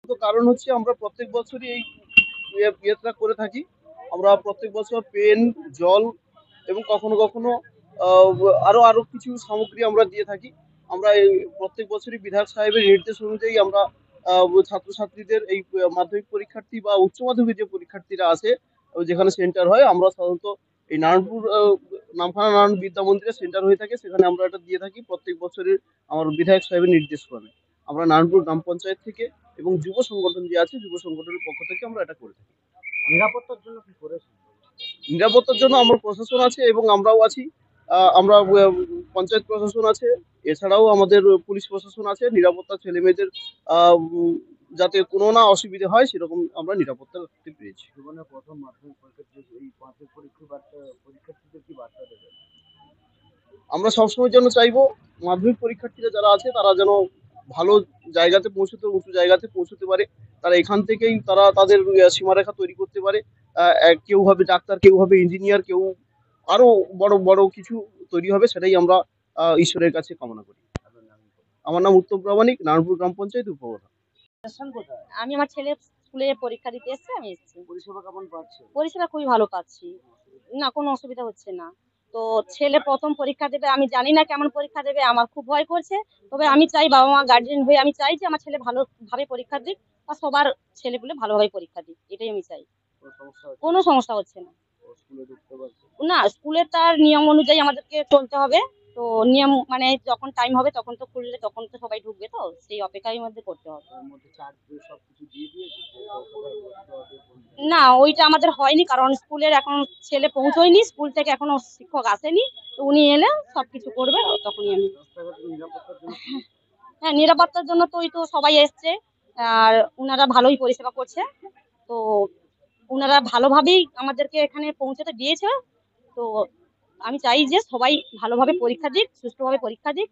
তো কারণ হচ্ছে আমরা প্রত্যেক বছরই এই ইয়েটা করে থাকি। আমরা প্রত্যেক বছর পেন, জল এবং কখনো কখনো আহ, আরো আরো কিছু সামগ্রী আমরা দিয়ে থাকি। আমরা এই প্রত্যেক বছরই বিধায়ক সাহেবের নির্দেশ অনুযায়ী আমরা ছাত্রছাত্রীদের এই মাধ্যমিক পরীক্ষার্থী বা উচ্চ মাধ্যমিক যে পরীক্ষার্থীরা আছে যেখানে সেন্টার হয়, আমরা সাধারণত এই নারায়ণপুর নামখানা নারায়ণ বিদ্যা মন্দিরে সেন্টার হয়ে থাকে, সেখানে আমরা এটা দিয়ে থাকি প্রত্যেক বছরের আমার বিধায়ক সাহেবের নির্দেশ ক্রমে। আমরা নারায়ণপুর গ্রাম পঞ্চায়েত থেকে এবং যুব সংগঠন যে আছে যুব সংগঠনের পক্ষ থেকে আমরা এটা করে থাকি। নিরাপত্তার জন্য কি করেছে? নিরাপত্তার জন্য আমার প্রশাসন আছে এবং আমরাও আছি। আমরা পঞ্চায়েত প্রশাসন আছে, এছাড়াও আমাদের পুলিশ প্রশাসন আছে। নিরাপত্তা ছেলে মেয়েদের যাতে কোনো না অসুবিধা হয় সেরকম আমরা নিরাপত্তা রাখতে পেরেছি। জীবনের প্রথম মাধ্যমিক পরীক্ষা, এই মাধ্যমিক পরীক্ষা বার্তা পরীক্ষার্থীদের কি বার্তা দেবেন? আমরা সবসময়ের জন্য চাইবো মাধ্যমিক পরীক্ষার্থীরা যারা আছে তারা যেন ভালো জায়গাতে পৌঁছতে, উঁচু জায়গাতে পৌঁছতে পারে। তারা এখান থেকেই তারা তাদের সীমারেখা তৈরি করতে পারে। কেউ হবে ডাক্তার, কেউ হবে ইঞ্জিনিয়ার, কেউ আরো বড় বড় কিছু তৈরি হবে, সেটাই আমরা ঈশ্বরের কাছে কামনা করি। আপনার নাম কি? আমার নাম উত্তম প্রামাণিক, নারায়ণপুর গ্রাম পঞ্চায়েত উপপ্রধান। স্টেশন কোথায়? আমি আমার ছেলের স্কুলে পরীক্ষা দিতে এসেছি, আমি এসেছি। পরিষেবা কেমন পাচ্ছে? পরিষেবা খুবই ভালো পাচ্ছি, না কোনো অসুবিধা হচ্ছে না। তো ছেলে প্রথম পরীক্ষা দেবে, আমি জানি না কেমন পরীক্ষা দেবে, আমার খুব ভয় করছে। তবে আমি চাই, বাবা মা গার্জেন হয়ে আমি চাই যে আমার ছেলে ভালোভাবে পরীক্ষা দিক, বা সবার ছেলেগুলো ভালোভাবে পরীক্ষা দিক, এটাই আমি চাই। কোনো সমস্যা হচ্ছে? কোনো সমস্যা হচ্ছে না। ও স্কুলে ঢুকতে পারছে? না, স্কুলের তার নিয়ম অনুযায়ী আমাদেরকে চলতে হবে। তো নিয়ম মানে যখন টাইম হবে তখন তো খুললে তখন তো সবাই ঢুকবে, তো সেই অপেক্ষার মধ্যে করতে হবে। এর মধ্যে চার্জ দিয়ে সবকিছু দিয়ে দিয়েছে যে কোথায় ভর্তি হবে না, ওইটা আমাদের হয়নি, কারণ স্কুলের এখন ছেলে পৌঁছয়নি, স্কুল থেকে এখনো শিক্ষক আসেনি। তো উনি এলে সবকিছু করবে, তখনই আমি। রাস্তাঘাটের নিরাপত্তার জন্য কি? হ্যাঁ, নিরাপত্তার জন্য তো ওই তো সবাই এসছে, আর উনারা ভালোই পরিষেবা করছে। তো উনারা ভালোভাবেই আমাদেরকে এখানে পৌঁছাতে দিয়েছে। তো আমি চাই যে সবাই ভালোভাবে পরীক্ষা দিক, সুষ্ঠুভাবে পরীক্ষা দিক,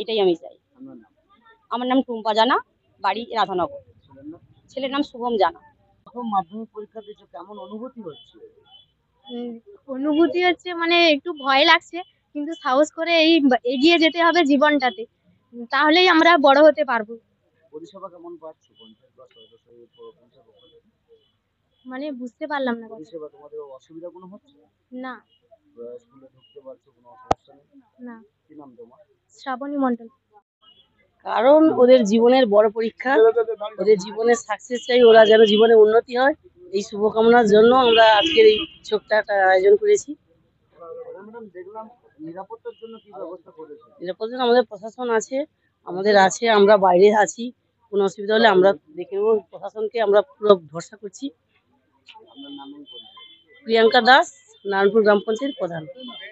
এটাই আমি চাই। আপনার নাম? আমার নাম টুম্পা জানা, বাড়ি রাধানগর। ছিলেন না? ছেলের নাম শুভম জানা। প্রথম মাধ্যমিক পরীক্ষা দিয়েছো, কেমন অনুভূতি হচ্ছে? উম, অনুভূতি হচ্ছে মানে একটু ভয় লাগছে, কিন্তু সাহস করে এগিয়ে যেতে হবে জীবনটাতে। তাহলেই আমরা বড় হতে পারবো। পরিষেবা কেমন পাচ্ছ পঞ্চায়েত বা সরকারি পরিষেবা পক্ষ থেকে? মানে বুঝতে পারলাম না কথা। পরিষেবা তোমাদের অসুবিধা কোনো হচ্ছে? না। স্কুলে ঢুকতে পারছো, কোনো সমস্যা নেই? না। কি নাম তোমার? শ্রাবণী মণ্ডল। কারণ ওদের জীবনের বড় পরীক্ষা, ওদের জীবনের সাকসেস চাই, ওরা যেন জীবনে উন্নতি হয়, এই শুভকামনার জন্য আমরা আজকের এই ছোট্ট একটা আয়োজন করেছি। ম্যাডাম, দেখলাম নিরাপত্তার জন্য কি ব্যবস্থা করেছে? নিরাপত্তা আমাদের প্রশাসন আছে, আমরা বাইরে আছি, কোনো অসুবিধা হলে আমরা দেখে নেবো। প্রশাসনকে আমরা পুরো ভরসা করছি। আপনার নাম এবং পরিচয়? প্রিয়াঙ্কা দাস, নারায়ণপুর গ্রাম পঞ্চায়েত প্রধান।